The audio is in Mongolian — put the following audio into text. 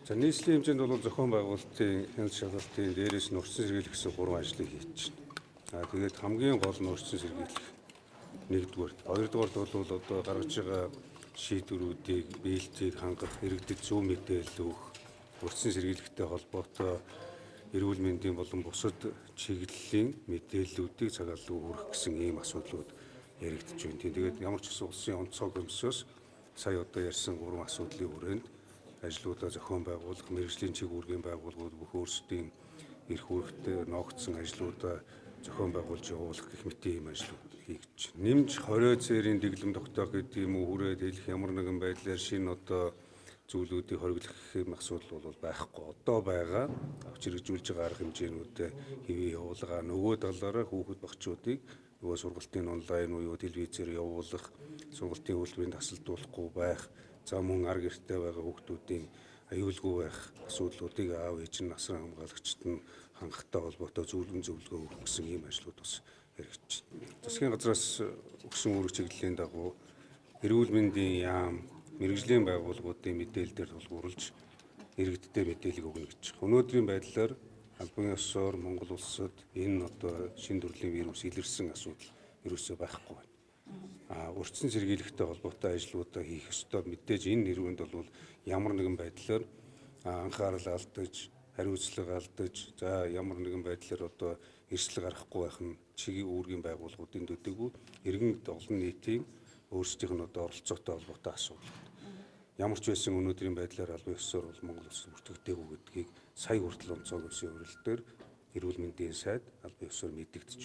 За нийслэлийн хэмжээнд бол зохион байгуулалтын хяналт шалгалтын дээрээс нь урьдчилан сэргийлэх гэсэн 3 ажлыг хийж байна. Тэгээд хамгийн гол нь урьдчилан сэргийлэх. Нэгдүгээр, хоёрдугаар бол одоо гаргаж байгаа шийдвэрүүдийг, биелэлтийг хангах, иргэдэд зөв мэдээлэл өгөх, урьдчилан сэргийлэхтэй холбоотой эрүүл мэндийн болон бусад чиглэлийн мэдээллүүдийг цагааллуу хүргэх гэсэн ийм асуудлууд яригдж байна. Тэгээд ямар ч гэсэн улсын онцгой комиссоос сая одоо ярьсан 3 асуудлын хүрээнд ажлуудаа зохион байгуулах, мэргэжлийн чиглэлийн байгууллагууд бүх өөрсдийн эрх үүрэгтэй ногдсон ажлуудаа зохион байгуулж явуулах гэх мэт ийм ажлууд хийж байна. Нэмж 20 цээрийн дэглэм тогтоох гэдэг юм уу, хүрээд хэлэх ямар нэгэн байдлаар шинэ одоо зүйлүүдийг хориглох гэх юм асуудал бол байхгүй. Одоо байгаа авч хэрэгжүүлж байгаа арга хэмжээнүүдэд хэвээ явуулгаа. Нөгөө талаараа хүүхэд багчуудыг нөгөө сургалтын онлайн буюу телевизээр явуулах, сургалтын хөтөлбөрийн тасалдуулахгүй байх, за мөн ар гэртээ байгаа хүүхдүүдийн аюулгүй байх асуудлуудыг аав ээж нь насран хамгаалагчид нь хангахтай холбоотой зөвлөгөө өгөх гэсэн ийм ажлууд бас яригдж байна. Засгийн газраас өгсөн үүрэг чиглэлийн дагуу эрүүл мэндийн яам, мэргэжлийн байгууллагуудын мэдээлэлээр тулгуурлаж иргэдтэй мэдээлэл өгнө гэж. Өнөөдрийн байдлаар албан ёсоор Монгол улсад энэ одоо шинэ төрлийн вирус илэрсэн асуудал ерөөсөө байхгүй байна. Урьдчилан сэргийлэхтэй холбоотой ажлуудаа хийх ёстой. Мэдээж энэ нэрвэнд бол ямар нэгэн байдлаар анхаарал алдаж, хариуцлага алдаж, за ямар нэгэн байдлаар одоо эрсдэл гарахгүй байх нь чиглэл үүргийн байгууллагуудын төдийгүй иргэн олон нийтийн өөрсдийнх нь одоо оролцоотой холбоотой асуудал. Ямар ч байсан өнөөдрийн байдлаар албан ёсоор бол Монгол улс бүртгэгдээгүй гэдгийг сая хүртэл онцгой гэсэн хувьрал дээр эрүүл мэндийн сайд албан ёсоор мэдэгдэж